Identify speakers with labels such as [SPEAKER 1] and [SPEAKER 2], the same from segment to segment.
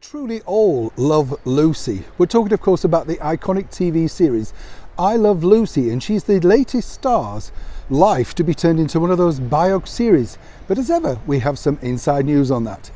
[SPEAKER 1] Truly all love Lucy. We're talking, of course, about the iconic TV series I Love Lucy, and she's the latest star's life to be turned into one of those biopic series. But as ever, we have some inside news on that.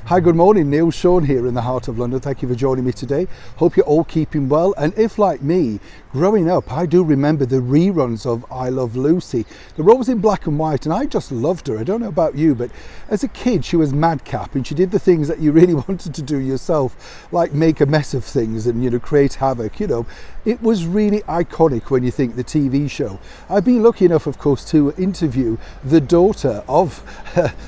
[SPEAKER 1] Hi, good morning. Neil Sean here in the heart of London. Thank you for joining me today. Hope you're all keeping well. And if, like me, growing up, I do remember the reruns of I Love Lucy. They were always in black and white, and I just loved her. I don't know about you, but as a kid, she was madcap, and she did the things that you really wanted to do yourself, like make a mess of things and, create havoc. It was really iconic when you think the TV show. I've been lucky enough, of course, to interview the daughter of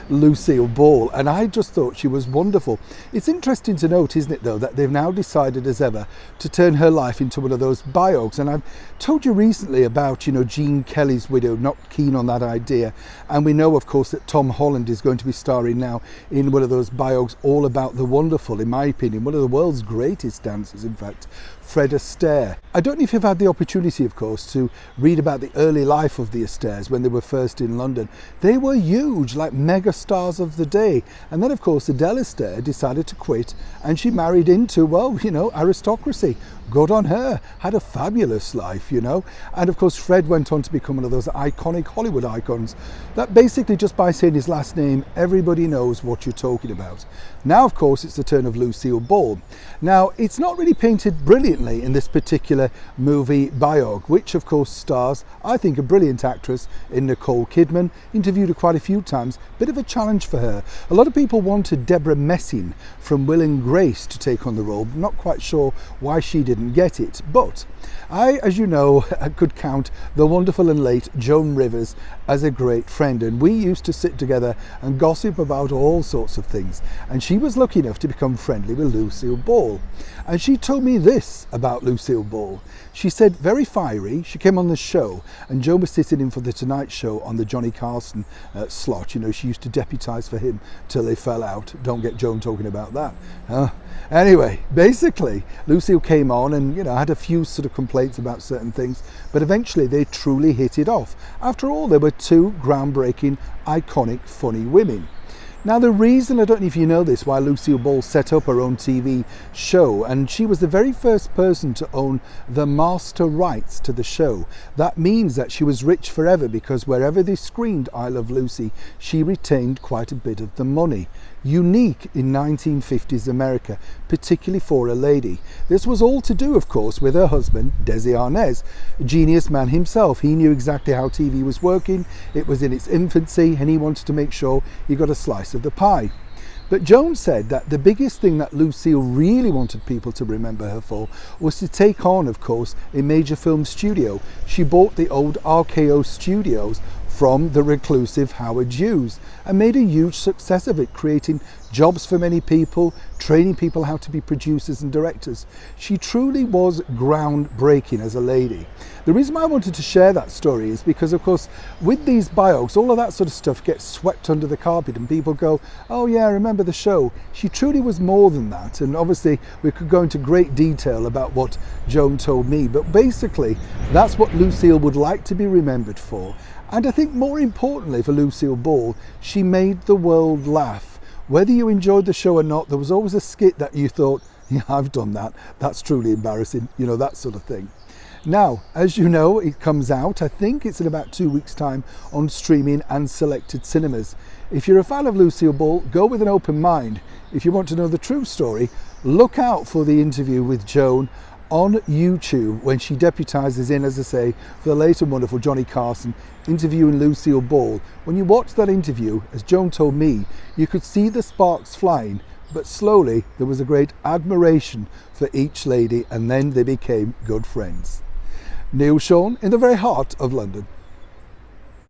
[SPEAKER 1] Lucille Ball, and I just thought she was wonderful. It's interesting to note, isn't it, though, that they've now decided as ever to turn her life into one of those biopics. And I've told you recently about, Gene Kelly's widow, not keen on that idea. And we know, of course, that Tom Holland is going to be starring now in one of those biopics all about the wonderful, in my opinion, one of the world's greatest dancers, in fact, Fred Astaire. I don't know if you've had the opportunity, of course, to read about the early life of the Astaires when they were first in London. They were huge, like mega stars of the day. And then, of course, Adele Astaire decided to quit, and she married into, aristocracy. Good on her, had a fabulous life, And of course, Fred went on to become one of those iconic Hollywood icons that basically just by saying his last name, everybody knows what you're talking about. Now, of course, it's the turn of Lucille Ball. Now, it's not really painted brilliantly in this particular movie biopic, which of course stars, I think, a brilliant actress in Nicole Kidman. Interviewed her quite a few times, bit of a challenge for her. A lot of people wanted Deborah Messing from Will and Grace to take on the role. Not quite sure why she didn't get it, but I, as you know, could count the wonderful and late Joan Rivers as a great friend, and we used to sit together and gossip about all sorts of things, and she was lucky enough to become friendly with Lucille Ball. And she told me this about Lucille Ball. She said, very fiery. She came on the show, and Joan was sitting in for the Tonight Show on the Johnny Carson slot. She used to deputise for him till they fell out. Don't get Joan talking about that. Anyway, basically, Lucille came on and, had a few sort of complaints about certain things, but eventually they truly hit it off. After all, they were two groundbreaking, iconic, funny women. Now, the reason, I don't know if you know this, why Lucille Ball set up her own TV show, and she was the very first person to own the master rights to the show. That means that she was rich forever, because wherever they screened I Love Lucy, she retained quite a bit of the money. Unique in 1950s America, particularly for a lady. This was all to do, of course, with her husband, Desi Arnaz, a genius man himself. He knew exactly how TV was working. It was in its infancy, and he wanted to make sure he got a slice of the pie. But Joan said that the biggest thing that Lucille really wanted people to remember her for was to take on, of course, a major film studio. She bought the old RKO studios from the reclusive Howard Hughes and made a huge success of it, creating jobs for many people, training people how to be producers and directors. She truly was groundbreaking as a lady. The reason why I wanted to share that story is because, of course, with these biopics, all of that sort of stuff gets swept under the carpet and people go, oh yeah, I remember the show. She truly was more than that, and obviously we could go into great detail about what Joan told me, but basically that's what Lucille would like to be remembered for. And I think more importantly for Lucille Ball, she made the world laugh. Whether you enjoyed the show or not, there was always a skit that you thought, yeah, I've done that. That's truly embarrassing, that sort of thing. Now, as you know, it comes out, I think it's in about 2 weeks' time, on streaming and selected cinemas. If you're a fan of Lucille Ball, go with an open mind. If you want to know the true story, look out for the interview with Joan on YouTube when she deputises in, as I say, for the late and wonderful Johnny Carson, interviewing Lucille Ball. When you watch that interview, as Joan told me, you could see the sparks flying, but slowly there was a great admiration for each lady, and then they became good friends. Neil Sean in the very heart of London.